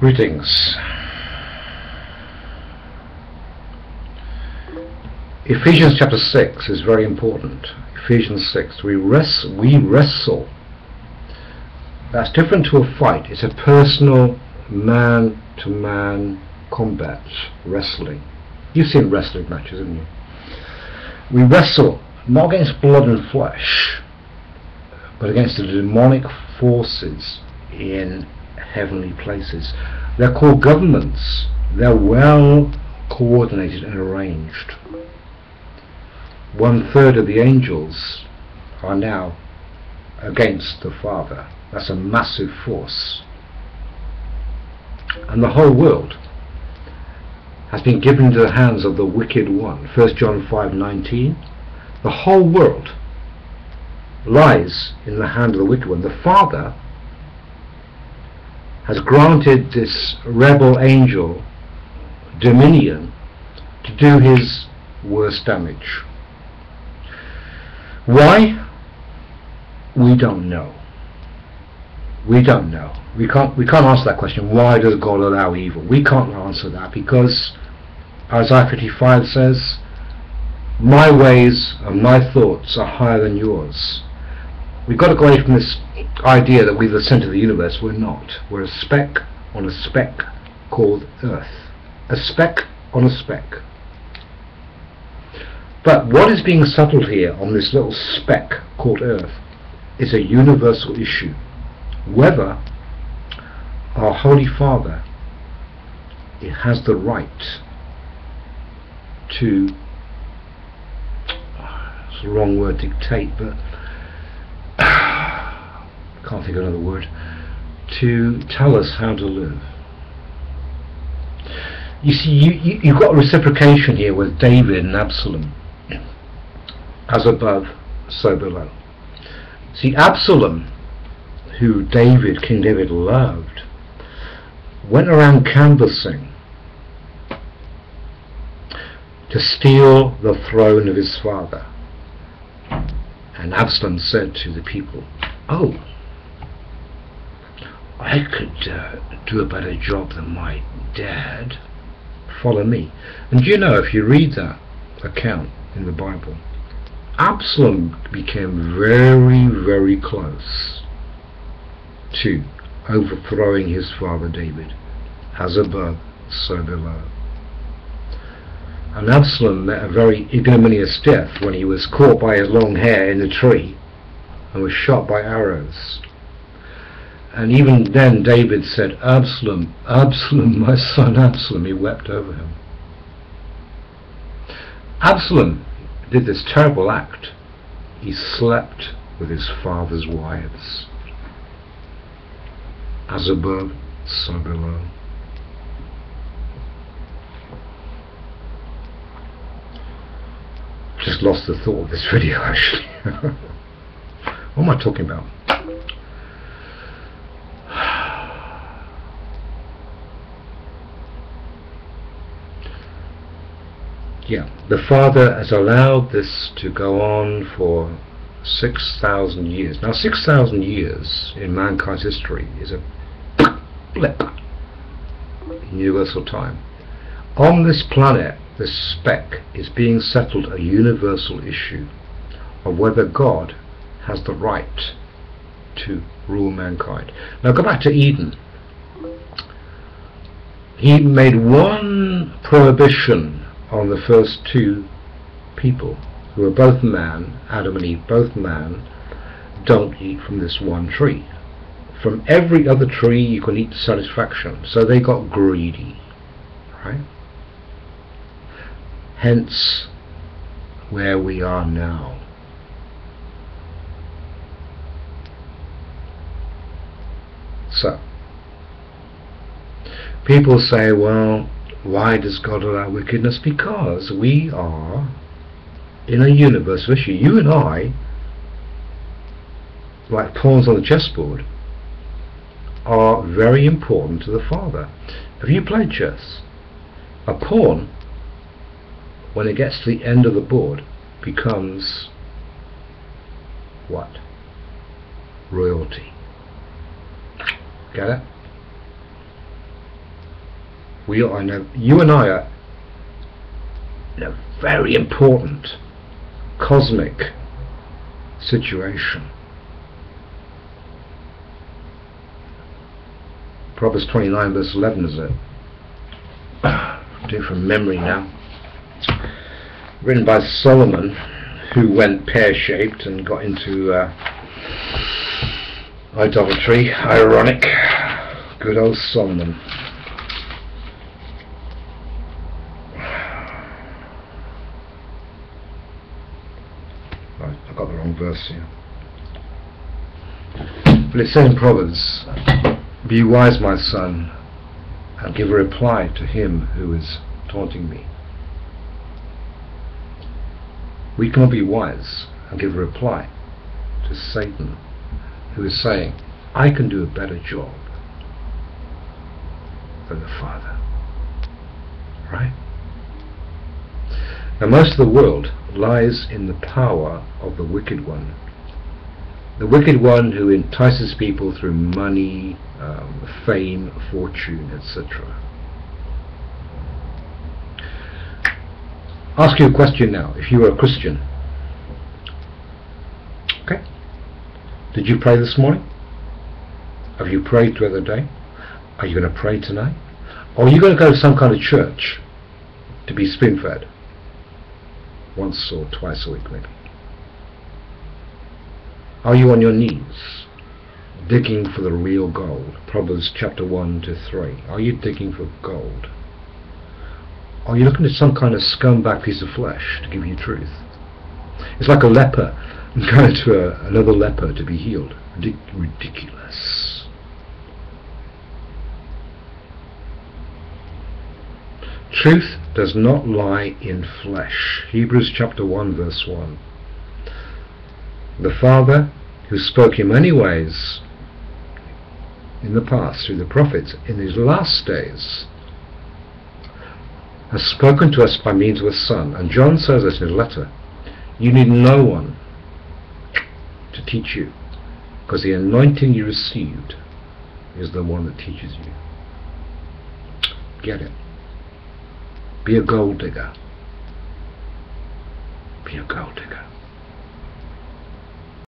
Greetings. Ephesians chapter 6 is very important. Ephesians 6. We wrestle. That's different to a fight. It's a personal man-to-man combat wrestling. You've seen wrestling matches, haven't you? We wrestle not against blood and flesh, but against the demonic forces in heavenly places. They're called governments. They're well coordinated and arranged. 1/3 of the angels are now against the Father. That's a massive force. And the whole world has been given into the hands of the wicked one. 1 John 5:19. The whole world lies in the hand of the wicked one. The Father has granted this rebel angel dominion to do his worst damage. Why? We don't know. We don't know. We can't answer that question. Why does God allow evil? We can't answer that, because Isaiah 55 says, my ways and my thoughts are higher than yours. We've got to go away from this idea that we're the centre of the universe. We're not. We're a speck on a speck called Earth. A speck on a speck. But what is being settled here on this little speck called Earth is a universal issue. Whether our Holy Father has the right to, it's the wrong word, dictate, but can't think of another word, to tell us how to live. You see, you've got a reciprocation here with David and Absalom. As above, so below. See, Absalom, who King David loved, went around canvassing to steal the throne of his father. And Absalom said to the people, oh, I could do a better job than my dad. Follow me. And you know, if you read that account in the Bible, Absalom became very, very close to overthrowing his father David. As above, so below. And Absalom met a very ignominious death when he was caught by his long hair in the tree and was shot by arrows. And even then David said, Absalom, Absalom, my son Absalom. He wept over him. Absalom did this terrible act. He slept with his father's wives. As above, so below. Just lost the thought of this video, actually. What am I talking about? Yeah, the Father has allowed this to go on for 6,000 years. Now, 6,000 years in mankind's history is a blip in universal time. On this planet, this speck is being settled a universal issue of whether God has the right to rule mankind. Now, go back to Eden. He made one prohibition on the first two people, who were both man, Adam and Eve, both man. Don't eat from this one tree. From every other tree you can eat to satisfaction. So they got greedy, right? Hence where we are now. So people say, well, why does God allow wickedness? Because we are in a universal issue. You and I, like pawns on the chessboard, are very important to the Father. Have you played chess? A pawn, when it gets to the end of the board, becomes what? Royalty. Get it? We are you and I are in a very important cosmic situation. Proverbs 29 verse 11, is it? Do it from memory now. Written by Solomon, who went pear-shaped and got into idolatry. Ironic. Good old Solomon. Right, I got the wrong verse here. But it says in Proverbs, "Be wise, my son, and give a reply to him who is taunting me." We cannot be wise and give a reply to Satan, who is saying, "I can do a better job than the Father." Right? Now, most of the world lies in the power of the wicked one. The wicked one who entices people through money, fame, fortune, etc. Ask you a question now. If you were a Christian, okay, did you pray this morning? Have you prayed throughout the day? Are you going to pray tonight? Or are you going to go to some kind of church to be spoon-fed once or twice a week, maybe? Are you on your knees digging for the real gold? Proverbs chapter 1 to 3. Are you digging for gold? Are you looking at some kind of scumbag piece of flesh to give you truth? It's like a leper going to another leper to be healed. Ridiculous. Truth does not lie in flesh. Hebrews chapter 1 verse 1. The Father, who spoke in many ways in the past through the prophets, in these last days has spoken to us by means of a Son. And John says this in his letter, you need no one to teach you, because the anointing you received is the one that teaches you. Get it? Be a gold digger. Be a gold digger.